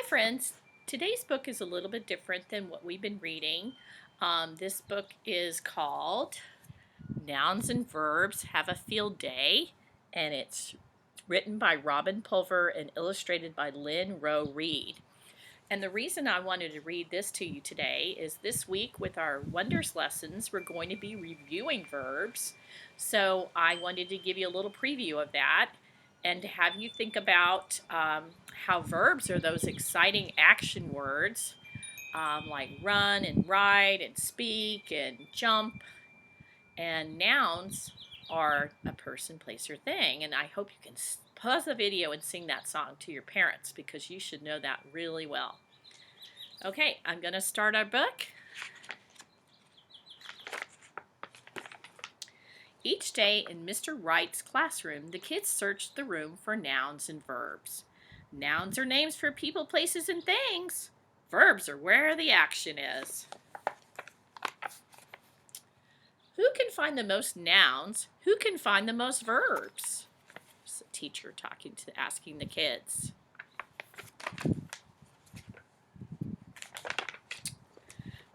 friends, today's book is a little bit different than what we've been reading. This book is called Nouns and Verbs Have a Field Day, and it's written by Robin Pulver and illustrated by Lynn Rowe Reed. And the reason I wanted to read this to you today is this week with our Wonders lessons, we're going to be reviewing verbs. So I wanted to give you a little preview of that and to have you think about how verbs are those exciting action words like run and ride and speak and jump, and nouns are a person, place, or thing. And I hope you can pause the video and sing that song to your parents because you should know that really well. Okay, I'm going to start our book. Each day in Mr. Wright's classroom, the kids searched the room for nouns and verbs. Nouns are names for people, places, and things. Verbs are where the action is. Who can find the most nouns? Who can find the most verbs? It's the teacher asking the kids.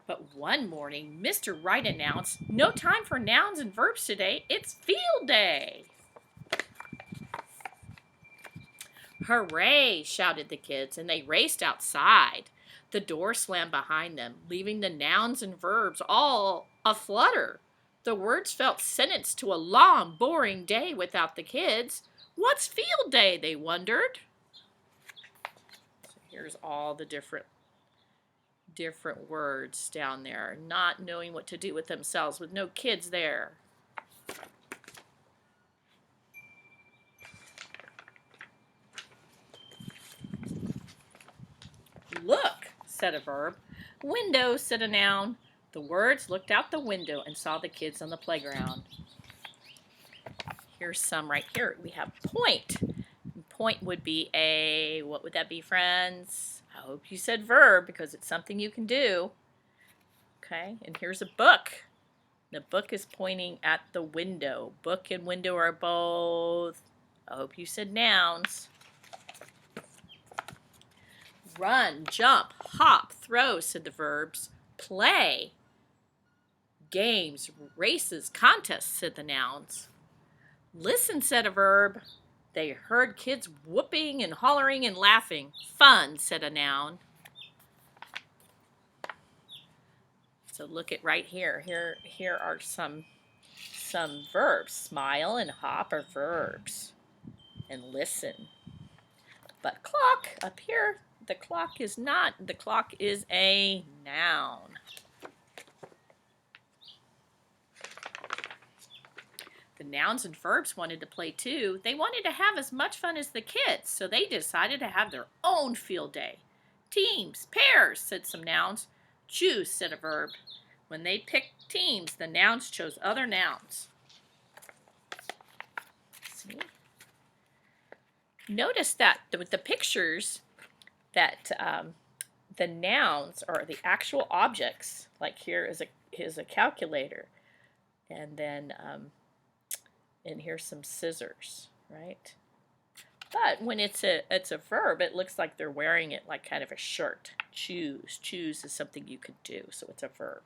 But one morning, Mr. Wright announced, "No time for nouns and verbs today. It's field day." "Hooray!" shouted the kids, and they raced outside. The door slammed behind them, leaving the nouns and verbs all aflutter. The words felt sentenced to a long, boring day without the kids. What's field day, they wondered. So here's all the different words down there, not knowing what to do with themselves with no kids there. "Look," said a verb. "Window," said a noun. The words looked out the window and saw the kids on the playground. Here's some right here. We have point. Point would be what would that be, friends? I hope you said verb because it's something you can do. Okay, and here's a book. The book is pointing at the window. Book and window are both, I hope you said nouns. Run, jump, hop, throw, said the verbs. Play, games, races, contests, said the nouns. Listen, said a verb. They heard kids whooping and hollering and laughing. Fun, said a noun. So look at right here. Here are some verbs. Smile and hop are verbs. And listen. But clock up here, the clock is not. The clock is a noun. The nouns and verbs wanted to play too. They wanted to have as much fun as the kids, so they decided to have their own field day. Teams, pairs, said some nouns. Choose, said a verb. When they picked teams, the nouns chose other nouns. See? Notice that with the pictures that the nouns are the actual objects. Like here is a calculator, and then and here's some scissors, right? But when it's a verb, it looks like they're wearing it like kind of a shirt. Choose. Choose is something you could do, so it's a verb.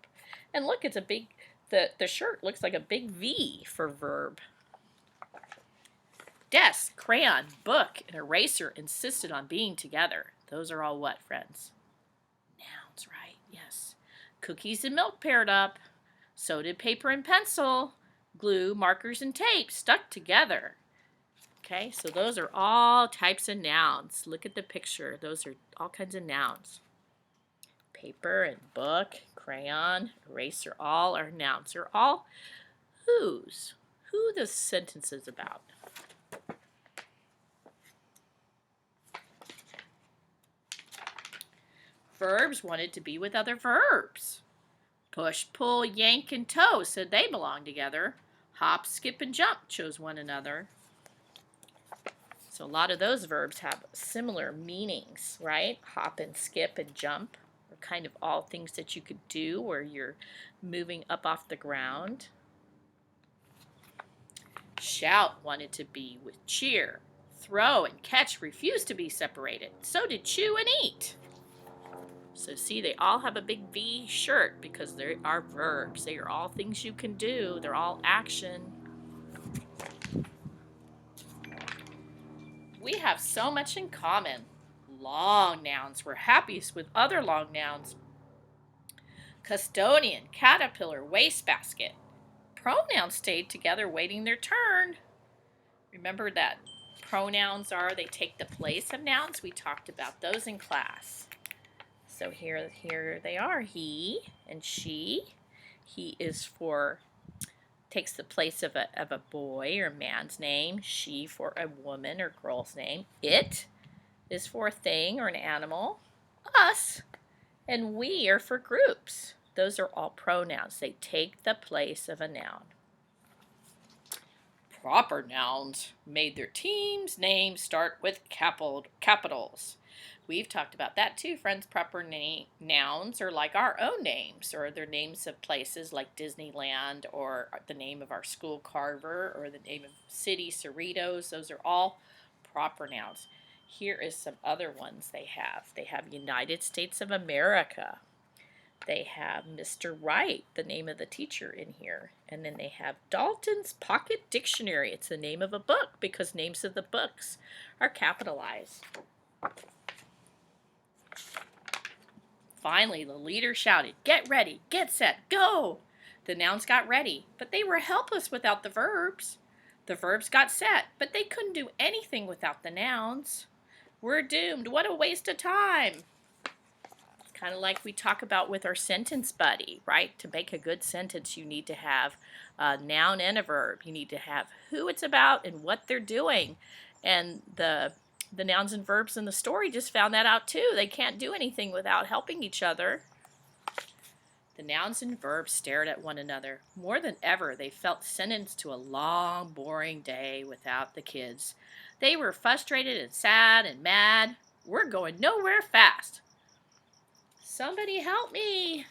And look, it's a big, the shirt looks like a big V for verb. Desk, crayon, book, and eraser insisted on being together. Those are all what, friends? Nouns, right? Yes. Cookies and milk paired up. So did paper and pencil. Glue, markers, and tape stuck together. Okay, so those are all types of nouns. Look at the picture. Those are all kinds of nouns. Paper and book, crayon, eraser, all are nouns. They're all whose. Who the sentence is about. Verbs wanted to be with other verbs. Push, pull, yank, and tow said they belong together. Hop, skip, and jump chose one another. So a lot of those verbs have similar meanings, right? Hop and skip and jump are kind of all things that you could do where you're moving up off the ground. Shout wanted to be with cheer. Throw and catch refused to be separated. So did chew and eat. So see, they all have a big V shirt because they are verbs. They are all things you can do. They're all action. We have so much in common. Long nouns. We're happiest with other long nouns. Custodian, caterpillar, wastebasket. Pronouns stayed together waiting their turn. Remember that pronouns they take the place of nouns. We talked about those in class. So here they are, he and she. He takes the place of a boy or man's name. She for a woman or girl's name. It is for a thing or an animal. Us and we are for groups. Those are all pronouns. They take the place of a noun. Proper nouns made their team's names start with capitals. We've talked about that too, friends. Proper nouns are like our own names, or they're names of places like Disneyland, or the name of our school, Carver, or the name of city, Cerritos. Those are all proper nouns. Here is some other ones they have. They have United States of America. They have Mr. Wright, the name of the teacher in here. And then they have Dalton's Pocket Dictionary. It's the name of a book because names of the books are capitalized. Finally, the leader shouted, "Get ready, get set, go!" The nouns got ready, but they were helpless without the verbs. The verbs got set, but they couldn't do anything without the nouns. We're doomed. What a waste of time. It's kind of like we talk about with our sentence buddy, right? To make a good sentence, you need to have a noun and a verb. You need to have who it's about and what they're doing. And the nouns and verbs in the story just found that out too. They can't do anything without helping each other. The nouns and verbs stared at one another. More than ever, they felt sentenced to a long, boring day without the kids. They were frustrated and sad and mad. We're going nowhere fast. Somebody help me.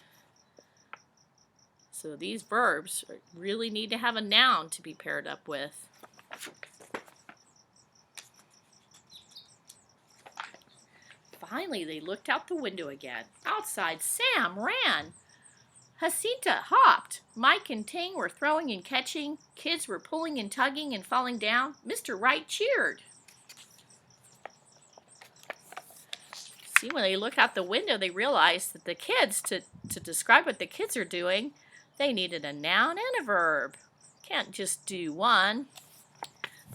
So these verbs really need to have a noun to be paired up with. Finally, they looked out the window again. Outside, Sam ran. Jacinta hopped. Mike and Ting were throwing and catching. Kids were pulling and tugging and falling down. Mr. Wright cheered. See, when they look out the window, they realize that the kids, to describe what the kids are doing, they needed a noun and a verb. Can't just do one.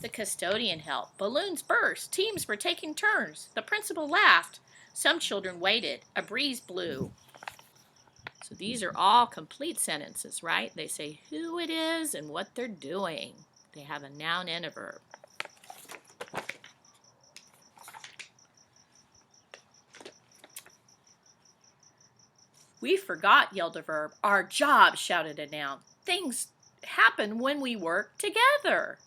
The custodian helped. Balloons burst. Teams were taking turns. The principal laughed. Some children waited. A breeze blew. So these are all complete sentences, right? They say who it is and what they're doing. They have a noun and a verb. We forgot, yelled a verb. Our job, shouted a noun. Things happen when we work together.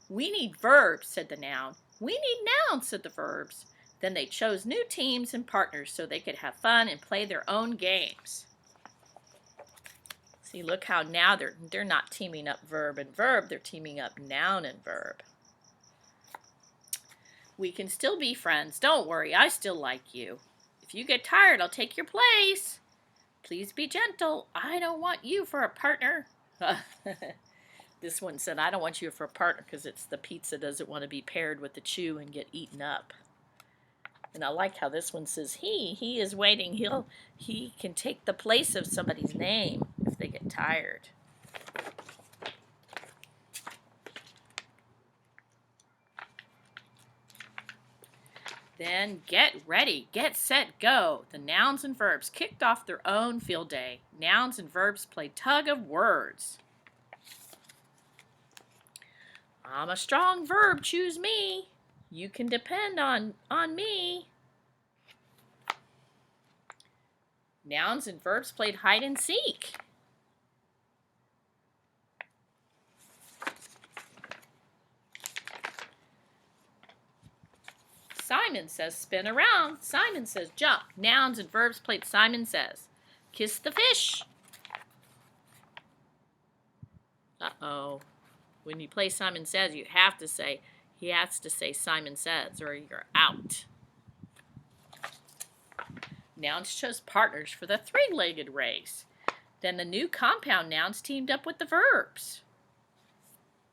We need verbs, said the noun. We need nouns, said the verbs. Then they chose new teams and partners so they could have fun and play their own games. See, look how now they're not teaming up verb and verb. They're teaming up noun and verb. We can still be friends. Don't worry, I still like you. If you get tired, I'll take your place. Please be gentle. I don't want you for a partner. This one said, I don't want you for a partner because it's the pizza doesn't want to be paired with the chew and get eaten up. And I like how this one says he is waiting. He can take the place of somebody's name if they get tired. Then get ready, get set, go. The nouns and verbs kicked off their own field day. Nouns and verbs played tug of words. I'm a strong verb, choose me. You can depend on me. Nouns and verbs played hide and seek. Simon says spin around. Simon says jump. Nouns and verbs played Simon says. Kiss the fish. Uh-oh. When you play Simon Says, he has to say Simon Says or you're out. Nouns chose partners for the three-legged race. Then the new compound nouns teamed up with the verbs.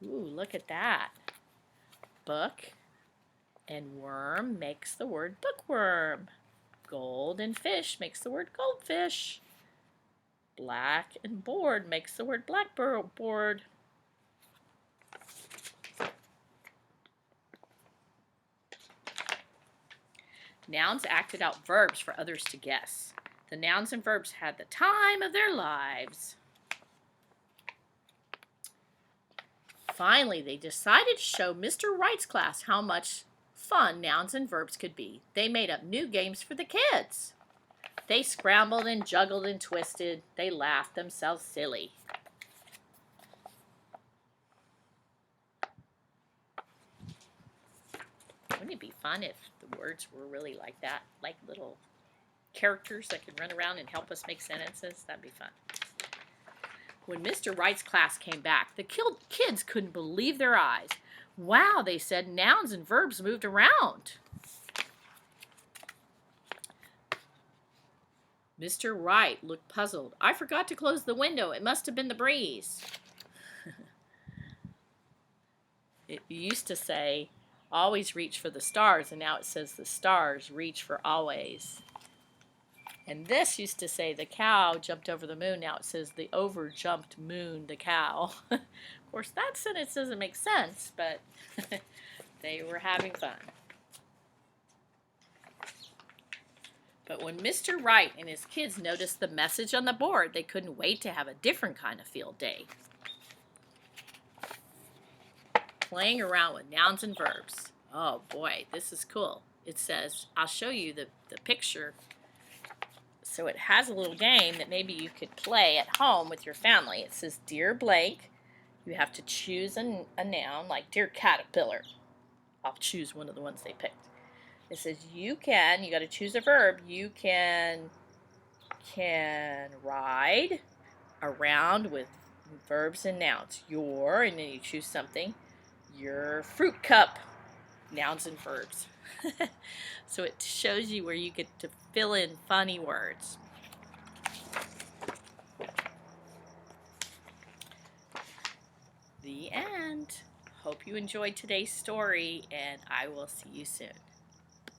Ooh, look at that. Book and worm makes the word bookworm. Gold and fish makes the word goldfish. Black and board makes the word blackboard. Nouns acted out verbs for others to guess. The nouns and verbs had the time of their lives. Finally, they decided to show Mr. Wright's class how much fun nouns and verbs could be. They made up new games for the kids. They scrambled and juggled and twisted. They laughed themselves silly. Wouldn't it be fun if the words were really like that? Like little characters that could run around and help us make sentences? That'd be fun. When Mr. Wright's class came back, the kids couldn't believe their eyes. Wow, they said, nouns and verbs moved around. Mr. Wright looked puzzled. I forgot to close the window. It must have been the breeze. It used to say, always reach for the stars, and now it says the stars reach for always. And this used to say the cow jumped over the moon. Now it says the over-jumped moon the cow. Of course, that sentence doesn't make sense, but they were having fun. But when Mr. Wright and his kids noticed the message on the board, they couldn't wait to have a different kind of field day. Playing around with nouns and verbs. Oh boy, this is cool. It says, I'll show you the picture. So it has a little game that maybe you could play at home with your family. It says, Dear Blake, you have to choose a noun, like Dear Caterpillar. I'll choose one of the ones they picked. It says, you got to choose a verb. You can ride around with verbs and nouns. Your, and then you choose something. Your fruit cup, nouns and verbs. So it shows you where you get to fill in funny words. The end. Hope you enjoyed today's story, and I will see you soon.